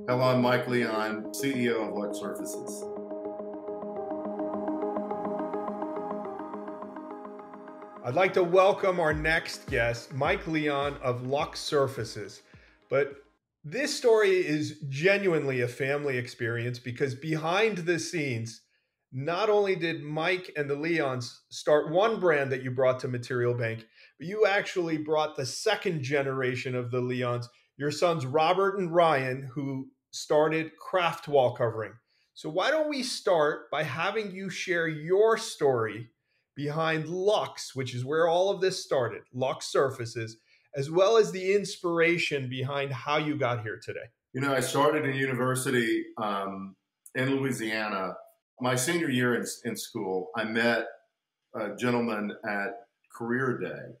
Hello, I'm Mike Leon, CEO of Luxe Surfaces. I'd like to welcome our next guest, Mike Leon of Luxe Surfaces. But this story is genuinely a family experience because behind the scenes, not only did Mike and the Leons start one brand that you brought to Material Bank, but you actually brought the second generation of the Leons, your sons Robert and Ryan, who started Craft Wall Covering. So why don't we start by having you share your story behind Luxe, which is where all of this started, Luxe Surfaces, as well as the inspiration behind how you got here today. You know, I started in university in Louisiana. My senior year in school, I met a gentleman at Career Day.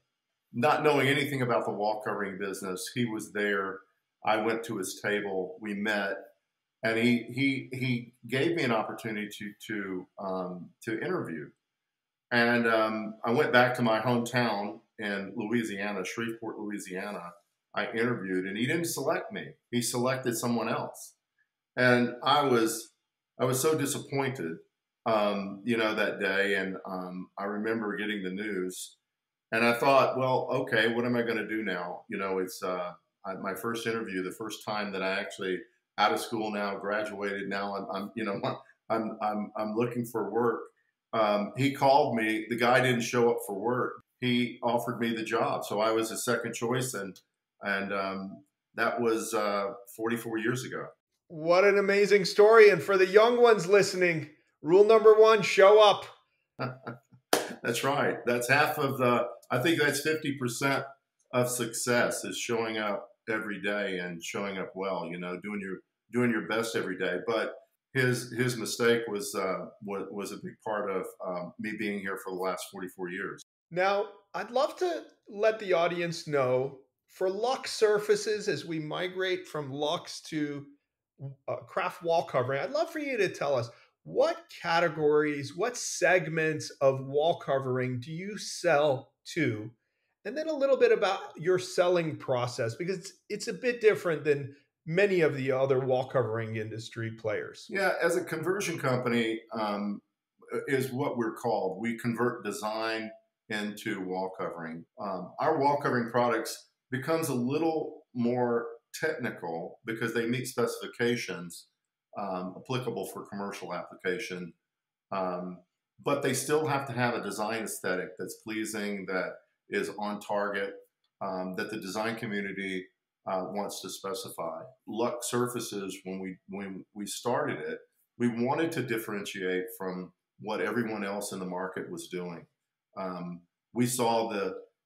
Not knowing anything about the wall covering business, he was there. I went to his table, we met, and he gave me an opportunity to interview. And I went back to my hometown in Louisiana, Shreveport, Louisiana. I interviewed, and he didn't select me. He selected someone else, and I was so disappointed, that day. And I remember getting the news, and I thought, well, okay, what am I going to do now? You know, it's my first interview, the first time that I actually out of school now, graduated now. I'm looking for work. He called me. The guy didn't show up for work. He offered me the job, so I was his second choice, and that was 44 years ago. What an amazing story! And for the young ones listening, rule number one: show up. That's right. That's half of the. I think that's 50% of success is showing up every day and showing up well. You know, doing your best every day, but. His mistake was a big part of me being here for the last 44 years. Now, I'd love to let the audience know for Luxe Surfaces, as we migrate from Luxe to craft wall covering, I'd love for you to tell us what categories, what segments of wall covering do you sell to? And then a little bit about your selling process, because it's a bit different than many of the other wall covering industry players. Yeah, as a conversion company is what we're called. We convert design into wall covering. Our wall covering products becomes a little more technical because they meet specifications applicable for commercial application, but they still have to have a design aesthetic that's pleasing, that is on target, that the design community wants to specify. Luxe Surfaces, when we started it, we wanted to differentiate from what everyone else in the market was doing. We saw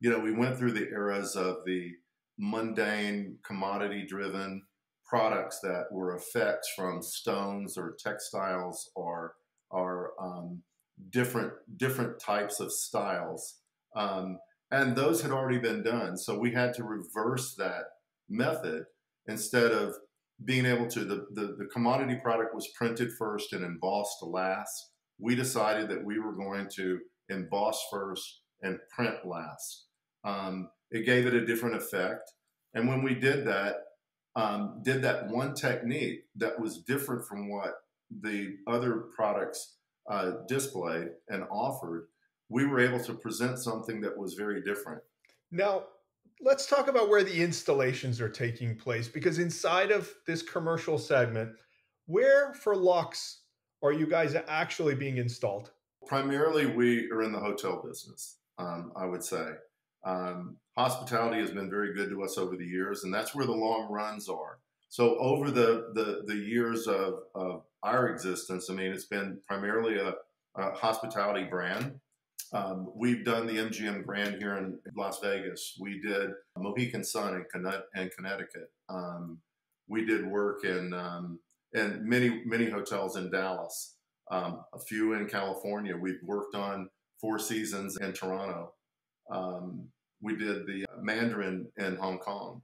we went through the eras of the mundane, commodity-driven products that were effects from stones or textiles or different types of styles, and those had already been done. So we had to reverse that method. Instead of being able to, the commodity product was printed first and embossed last. We decided that we were going to emboss first and print last. It gave it a different effect. And when we did that one technique that was different from what the other products displayed and offered, we were able to present something that was very different. Now, let's talk about where the installations are taking place, because inside of this commercial segment, where for Luxe are you guys actually being installed? Primarily, we are in the hotel business, I would say. Hospitality has been very good to us over the years, and that's where the long runs are. So over the years of our existence, I mean, it's been primarily a hospitality brand. We've done the MGM Grand here in Las Vegas. We did Mohegan Sun in Connecticut. We did work in many hotels in Dallas, a few in California. We've worked on Four Seasons in Toronto. We did the Mandarin in Hong Kong.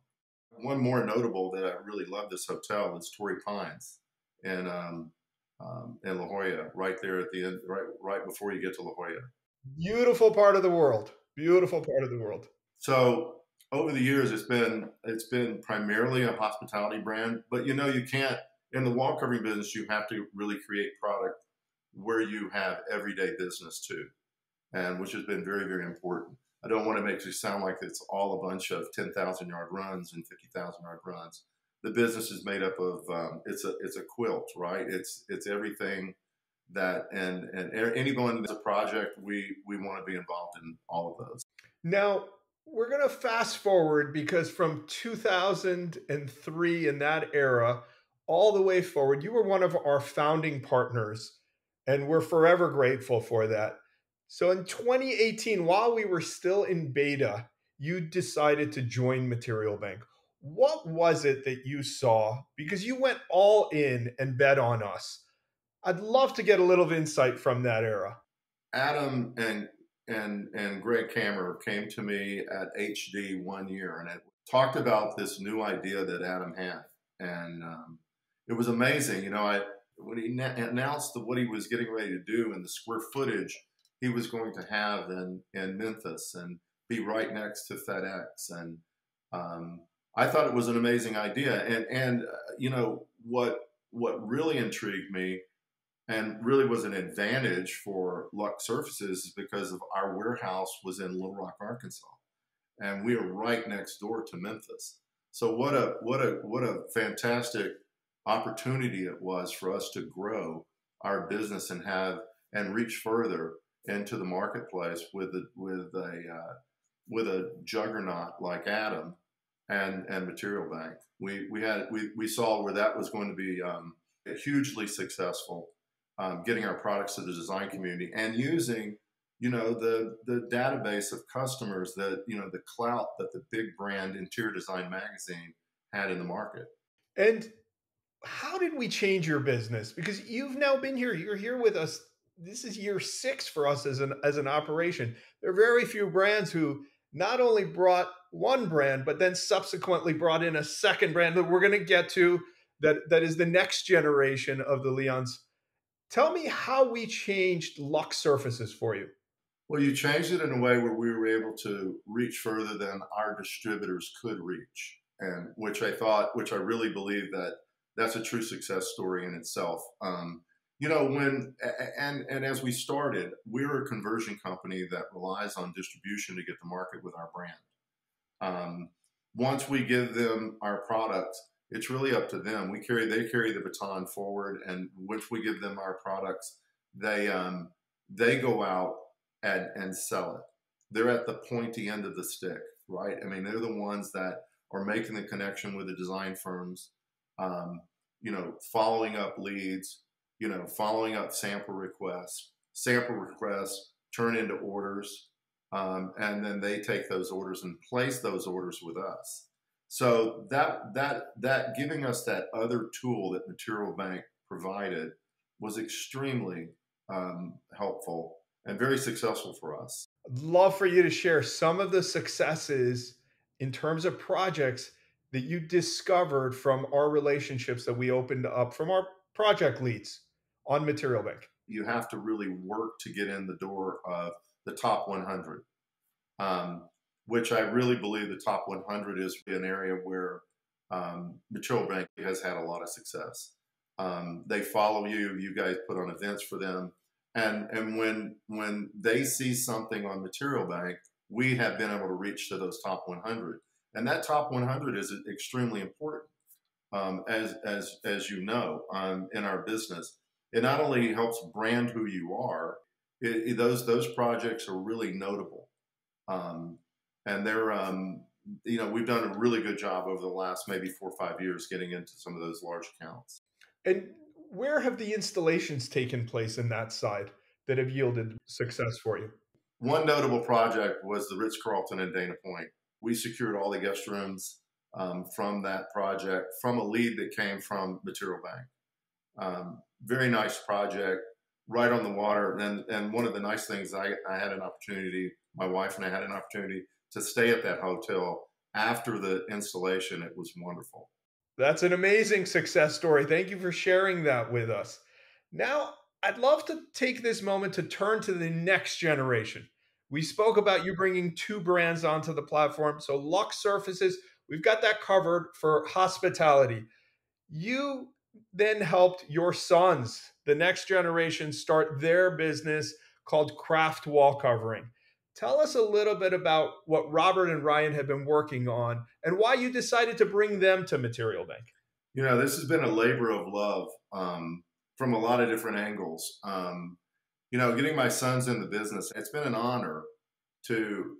One more notable that I really love this hotel is Torrey Pines in La Jolla, right there at the end, right before you get to La Jolla. Beautiful part of the world. Beautiful part of the world. So over the years, it's been primarily a hospitality brand, but you can't in the wall covering business. You have to really create product where you have everyday business too, and which has been very very important. I don't want to make it sound like it's all a bunch of 10,000 yard runs and 50,000 yard runs. The business is made up of it's a quilt, right? It's everything that and anyone that's a project we want to be involved in all of those. Now, we're going to fast forward because from 2003 in that era all the way forward, you were one of our founding partners, and we're forever grateful for that. So in 2018, while we were still in beta, you decided to join Material Bank. What was it that you saw? Because you went all in and bet on us. I'd love to get a little insight from that era. Adam and Greg Kammer came to me at HD one year and it talked about this new idea that Adam had, and it was amazing. I when he announced what he was getting ready to do and the square footage he was going to have in Memphis and be right next to FedEx, and I thought it was an amazing idea. And what really intrigued me and really was an advantage for Luxe Surfaces is because of our warehouse was in Little Rock, Arkansas, and we are right next door to Memphis. So what a fantastic opportunity it was for us to grow our business and have and reach further into the marketplace with a juggernaut like Adam and Material Bank. We saw where that was going to be hugely successful, getting our products to the design community and using the database of customers that the clout that the big brand Interior Design Magazine had in the market. And how did we change your business? Because you've now been here, you're here with us. This is year 6 for us as an operation. There are very few brands who not only brought one brand, but then subsequently brought in a second brand that we're going to get to, that is the next generation of the Leons. Tell me how we changed Luxe Surfaces for you. Well, you changed it in a way where we were able to reach further than our distributors could reach, and which I really believe that's a true success story in itself. When and as we started, we're a conversion company that relies on distribution to get to market with our brand. Once we give them our products, it's really up to them. They carry the baton forward, and once we give them our products, they go out and sell it. They're at the pointy end of the stick, right? I mean, they're the ones that are making the connection with the design firms, following up leads, following up sample requests. Sample requests turn into orders, and then they take those orders and place those orders with us. So that giving us that other tool that Material Bank provided was extremely helpful and very successful for us. I'd love for you to share some of the successes in terms of projects that you discovered from our relationships that we opened up from our project leads on Material Bank. You have to really work to get in the door of the top 100, which I really believe the top 100 is an area where Material Bank has had a lot of success. They follow you. You guys put on events for them. And when they see something on Material Bank, we have been able to reach to those top 100. And that top 100 is extremely important, as you know, in our business. It not only helps brand who you are, those projects are really notable. And they're, we've done a really good job over the last maybe 4 or 5 years getting into some of those large accounts. And where have the installations taken place in that side that have yielded success for you? One notable project was the Ritz Carlton in Dana Point. We secured all the guest rooms from that project, from a lead that came from Material Bank. Very nice project, right on the water. And one of the nice things, I had an opportunity, my wife and I had an opportunity to stay at that hotel after the installation. It was wonderful. That's an amazing success story. Thank you for sharing that with us. Now, I'd love to take this moment to turn to the next generation. We spoke about you bringing two brands onto the platform. So Luxe Surfaces, we've got that covered for hospitality. You then helped your sons, the next generation, start their business called Craft Wall Covering. Tell us a little bit about what Robert and Ryan have been working on and why you decided to bring them to Material Bank. This has been a labor of love from a lot of different angles. Getting my sons in the business, it's been an honor to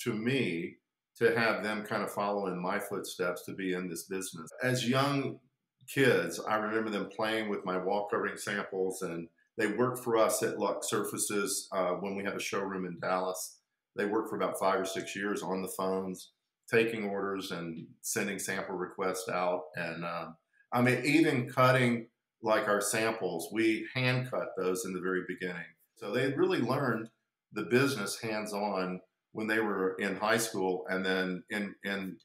me to have them kind of follow in my footsteps to be in this business. As young kids, I remember them playing with my wall covering samples, and they worked for us at Luxe Surfaces when we had a showroom in Dallas. They worked for about 5 or 6 years on the phones, taking orders and sending sample requests out. And even cutting like our samples, we hand cut those in the very beginning. So they really learned the business hands-on when they were in high school and then in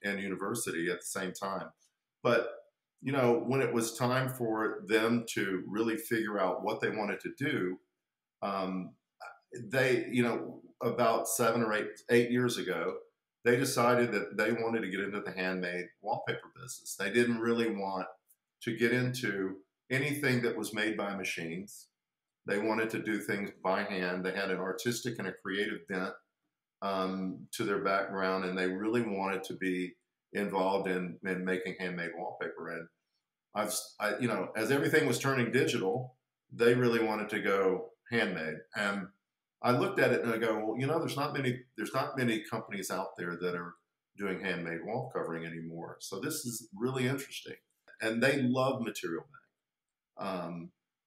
university at the same time. But when it was time for them to really figure out what they wanted to do, they, about 7 or 8 years ago, they decided that they wanted to get into the handmade wallpaper business. They didn't really want to get into anything that was made by machines. They wanted to do things by hand. They had an artistic and a creative bent to their background, and they really wanted to be involved in making handmade wallpaper. And as everything was turning digital, they really wanted to go handmade. And I looked at it and I go, well, there's not many companies out there that are doing handmade wall covering anymore. So this is really interesting. And they love Material Bank.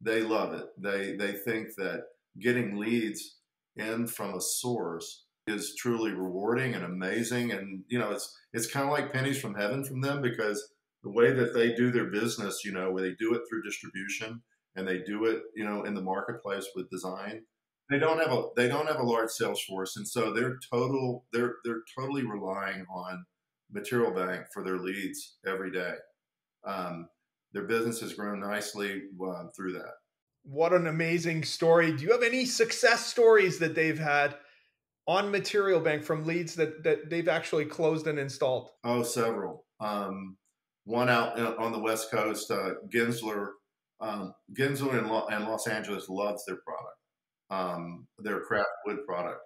They love it. They think that getting leads in from a source is truly rewarding and amazing. And it's kind of like pennies from heaven from them, because the way that they do their business, where they do it through distribution and they do it, in the marketplace with design. They don't have a large sales force, and so they're totally relying on Material Bank for their leads every day. Their business has grown nicely through that. What an amazing story. Do you have any success stories that they've had on Material Bank from leads that they've actually closed and installed? Oh, several. One out on the West Coast, Gensler in Los Angeles loves their product, their craft wood product.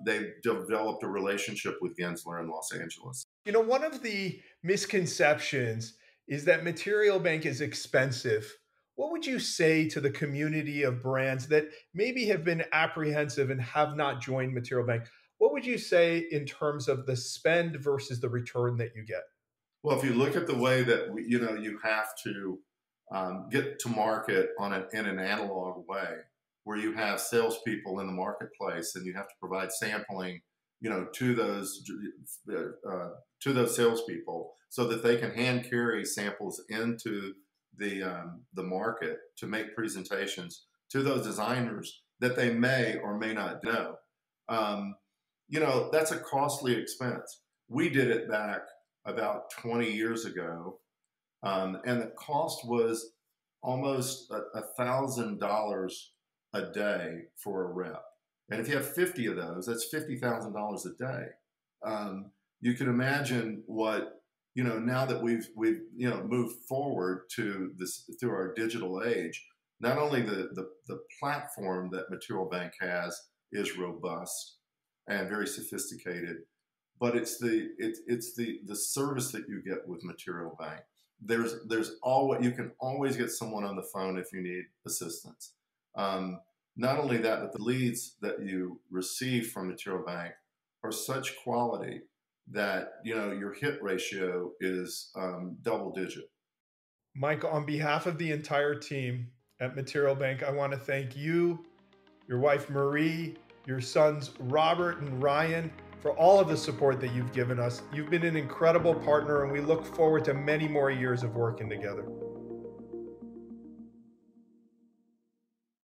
They've developed a relationship with Gensler in Los Angeles. One of the misconceptions is that Material Bank is expensive. What would you say to the community of brands that maybe have been apprehensive and have not joined Material Bank? What would you say in terms of the spend versus the return that you get? Well, if you look at the way that you have to get to market in an analog way, where you have salespeople in the marketplace and you have to provide sampling, to those salespeople so that they can hand carry samples into the market to make presentations to those designers that they may or may not know. That's a costly expense. We did it back about 20 years ago, and the cost was almost $1,000 a day for a rep. And if you have 50 of those, that's $50,000 a day. You can imagine what, now that we've moved forward to this through our digital age. Not only the platform that Material Bank has is robust and very sophisticated, but it's the service that you get with Material Bank. You can always get someone on the phone if you need assistance. Not only that, but the leads that you receive from Material Bank are such quality that your hit ratio is double digit. Mike, on behalf of the entire team at Material Bank, I want to thank you, your wife Marie, your sons Robert and Ryan, for all of the support that you've given us. You've been an incredible partner, and we look forward to many more years of working together.